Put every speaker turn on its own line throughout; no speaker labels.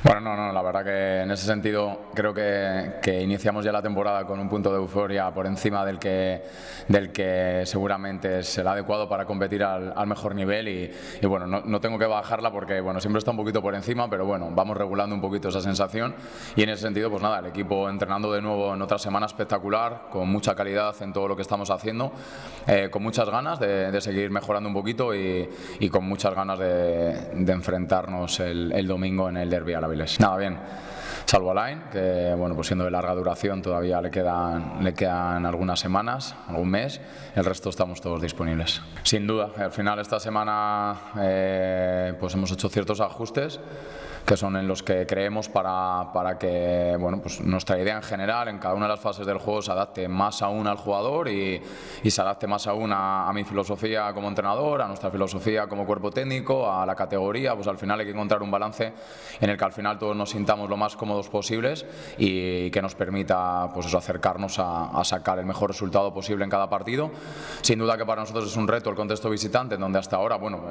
Bueno, no, la verdad que en ese sentido creo que iniciamos ya la temporada con un punto de euforia por encima del que seguramente es el adecuado para competir al mejor nivel y bueno, no tengo que bajarla porque bueno, siempre está un poquito por encima, pero bueno, vamos regulando un poquito esa sensación y en ese sentido pues nada, el equipo entrenando de nuevo en otra semana espectacular, con mucha calidad en todo lo que estamos haciendo, con muchas ganas de seguir mejorando un poquito y con muchas ganas de enfrentarnos el domingo en el derbi a la Avilés. Nada, bien, salvo Alain, que bueno, pues siendo de larga duración todavía le quedan algunas semanas, algún mes, el resto estamos todos disponibles. Sin duda, al final esta semana pues hemos hecho ciertos ajustes que son en los que creemos para que bueno, pues nuestra idea en general en cada una de las fases del juego se adapte más aún al jugador y se adapte más aún a mi filosofía como entrenador, a nuestra filosofía como cuerpo técnico, a la categoría. Pues al final hay que encontrar un balance en el que al final todos nos sintamos lo más cómodos posibles y que nos permita pues eso, acercarnos a sacar el mejor resultado posible en cada partido. Sin duda que para nosotros es un reto el contexto visitante, en donde hasta ahora bueno,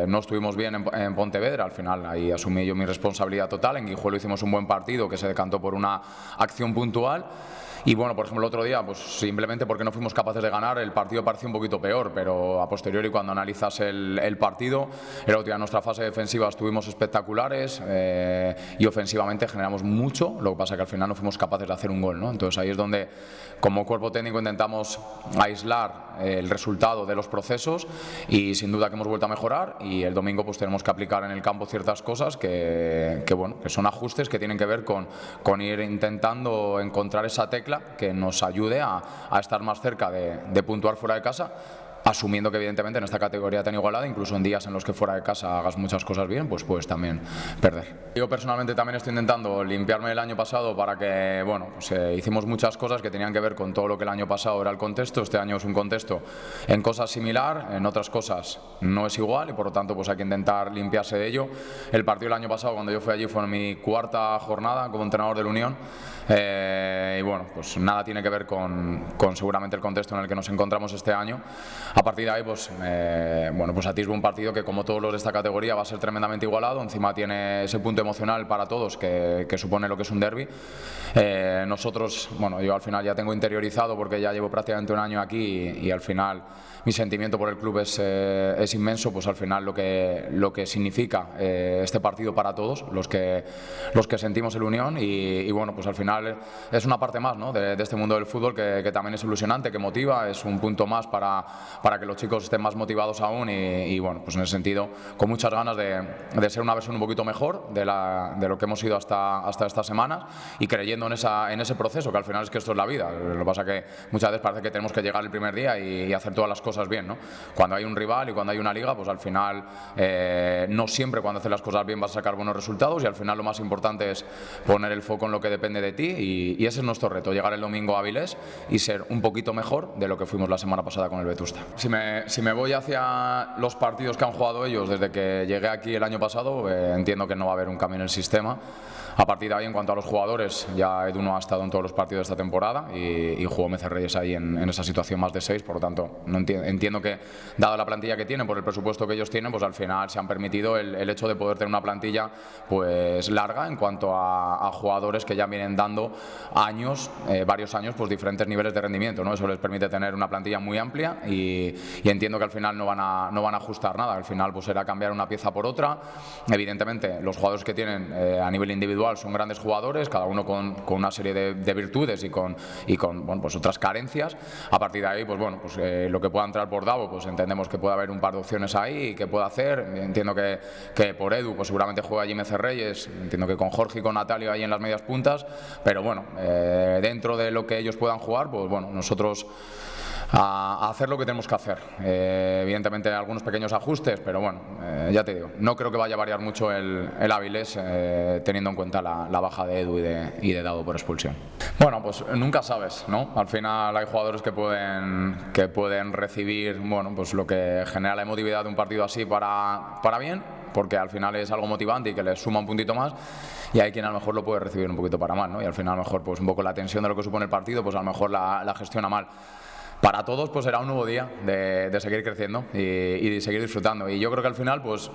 no estuvimos bien en Pontevedra. Al final ahí asumí yo mi responsabilidad total. En Guijuelo hicimos un buen partido que se decantó por una acción puntual. Y bueno, por ejemplo, el otro día, pues simplemente porque no fuimos capaces de ganar, el partido pareció un poquito peor, pero a posteriori, cuando analizas el partido, el otro día en nuestra fase defensiva estuvimos espectaculares y ofensivamente generamos mucho, lo que pasa que al final no fuimos capaces de hacer un gol, ¿no? Entonces ahí es donde, como cuerpo técnico, intentamos aislar el resultado de los procesos y sin duda que hemos vuelto a mejorar y el domingo pues tenemos que aplicar en el campo ciertas cosas que son ajustes que tienen que ver con ir intentando encontrar esa tecla que nos ayude a estar más cerca de puntuar fuera de casa, asumiendo que evidentemente en esta categoría tan igualada, incluso en días en los que fuera de casa hagas muchas cosas bien, pues puedes también perder. Yo personalmente también estoy intentando limpiarme el año pasado para que, bueno, pues hicimos muchas cosas que tenían que ver con todo lo que el año pasado era el contexto. Este año es un contexto en cosas similar, en otras cosas no es igual y por lo tanto pues hay que intentar limpiarse de ello. El partido del año pasado cuando yo fui allí fue mi cuarta jornada como entrenador del Unión y bueno, pues nada tiene que ver con seguramente el contexto en el que nos encontramos este año. A partir de ahí, pues, bueno, pues atisbo un partido que, como todos los de esta categoría, va a ser tremendamente igualado. Encima tiene ese punto emocional para todos que supone lo que es un derbi. Nosotros, bueno, yo al final ya tengo interiorizado porque ya llevo prácticamente un año aquí y al final mi sentimiento por el club es inmenso, pues al final lo que significa este partido para todos, los que sentimos el Unión y bueno, pues al final es una parte más, ¿no? de este mundo del fútbol que también es ilusionante, que motiva, es un punto más para que los chicos estén más motivados aún y bueno, pues en ese sentido con muchas ganas de ser una versión un poquito mejor de lo que hemos sido hasta estas semanas y creyendo en ese proceso, que al final es que esto es la vida. Lo que pasa es que muchas veces parece que tenemos que llegar el primer día y hacer todas las cosas bien, ¿no? Cuando hay un rival y cuando hay una liga, pues al final no siempre cuando haces las cosas bien vas a sacar buenos resultados y al final lo más importante es poner el foco en lo que depende de ti y ese es nuestro reto, llegar el domingo a Avilés y ser un poquito mejor de lo que fuimos la semana pasada con el Vetusta. Si me voy hacia los partidos que han jugado ellos desde que llegué aquí el año pasado, entiendo que no va a haber un cambio en el sistema. A partir de ahí, en cuanto a los jugadores, ya Edu no ha estado en todos los partidos de esta temporada y jugó Mecerreyes ahí en esa situación más de 6, por lo tanto entiendo que, dada la plantilla que tienen, por el presupuesto que ellos tienen, pues al final se han permitido el hecho de poder tener una plantilla pues larga en cuanto a jugadores que ya vienen dando años, varios años, pues diferentes niveles de rendimiento, ¿no? Eso les permite tener una plantilla muy amplia y entiendo que al final no van a ajustar nada, al final pues será cambiar una pieza por otra. Evidentemente los jugadores que tienen a nivel individual son grandes jugadores, cada uno con una serie de virtudes y con bueno, pues otras carencias. A partir de ahí, pues bueno, pues lo que pueda entrar por Davo, pues entendemos que puede haber un par de opciones ahí y que pueda hacer. Entiendo que por Edu, pues seguramente juega allí Mecerreyes, entiendo que con Jorge y con Natalio ahí en las medias puntas, pero bueno, dentro de lo que ellos puedan jugar, pues bueno, nosotros a hacer lo que tenemos que hacer. Evidentemente algunos pequeños ajustes, pero bueno, ya te digo, no creo que vaya a variar mucho el Avilés teniendo en cuenta la baja de Edu y de Dado por expulsión. Bueno, pues nunca sabes, ¿no? Al final hay jugadores que pueden recibir, bueno, pues lo que genera la emotividad de un partido así para bien, porque al final es algo motivante y que les suma un puntito más. Y hay quien a lo mejor lo puede recibir un poquito para mal, ¿no? Y al final a lo mejor pues un poco la tensión de lo que supone el partido, pues a lo mejor la gestiona mal. Para todos pues será un nuevo día de seguir creciendo y de seguir disfrutando. Y yo creo que al final, pues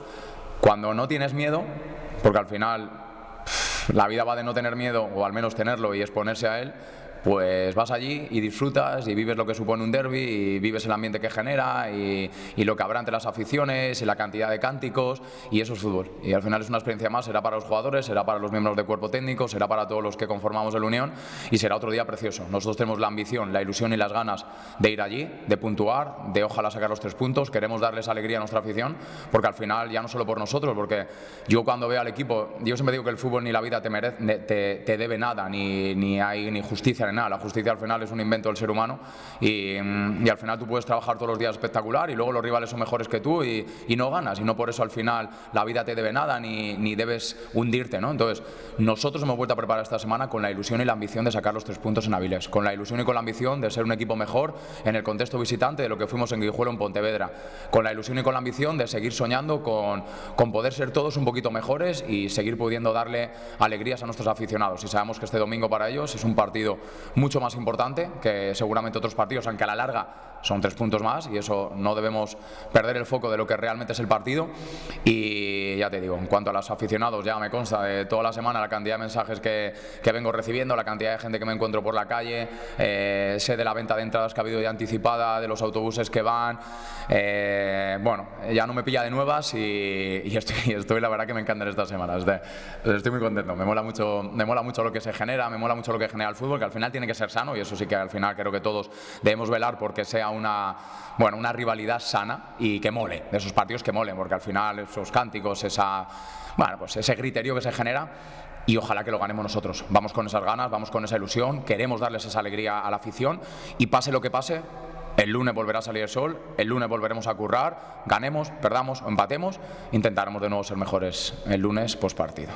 cuando no tienes miedo, porque al final la vida va de no tener miedo, o al menos tenerlo y exponerse a él, pues vas allí y disfrutas y vives lo que supone un derbi y vives el ambiente que genera y lo que habrá entre las aficiones y la cantidad de cánticos, y eso es fútbol. Y al final es una experiencia más, será para los jugadores, será para los miembros del cuerpo técnico, será para todos los que conformamos el Unión y será otro día precioso. Nosotros tenemos la ambición, la ilusión y las ganas de ir allí, de puntuar, de ojalá sacar los 3 puntos. Queremos darles alegría a nuestra afición, porque al final ya no solo por nosotros, porque yo cuando veo al equipo, yo siempre digo que el fútbol ni la vida te debe nada, ni hay justicia ni nada. La justicia al final es un invento del ser humano y al final tú puedes trabajar todos los días espectacular y luego los rivales son mejores que tú y no ganas, y no por eso al final la vida te debe nada ni debes hundirte, ¿no? Entonces nosotros hemos vuelto a preparar esta semana con la ilusión y la ambición de sacar los 3 puntos en Avilés, con la ilusión y con la ambición de ser un equipo mejor en el contexto visitante de lo que fuimos en Guijuelo, en Pontevedra, con la ilusión y con la ambición de seguir soñando con poder ser todos un poquito mejores y seguir pudiendo darle alegrías a nuestros aficionados. Y sabemos que este domingo para ellos es un partido mucho más importante que seguramente otros partidos, aunque a la larga son 3 puntos más, y eso no debemos perder el foco de lo que realmente es el partido. Y ya te digo, en cuanto a los aficionados, ya me consta de toda la semana la cantidad de mensajes que vengo recibiendo, la cantidad de gente que me encuentro por la calle, sé de la venta de entradas que ha habido ya anticipada, de los autobuses que van, bueno, ya no me pilla de nuevas y estoy la verdad que me encantan estas semanas. Estoy muy contento, me mola mucho lo que se genera, me mola mucho lo que genera el fútbol, que al final tiene que ser sano, y eso sí que al final creo que todos debemos velar porque sea una rivalidad sana y que mole, de esos partidos que molen, porque al final esos cánticos, pues ese criterio que se genera, y ojalá que lo ganemos nosotros. Vamos con esas ganas, vamos con esa ilusión, queremos darles esa alegría a la afición y pase lo que pase, el lunes volverá a salir el sol, el lunes volveremos a currar, ganemos, perdamos o empatemos, intentaremos de nuevo ser mejores el lunes post partido.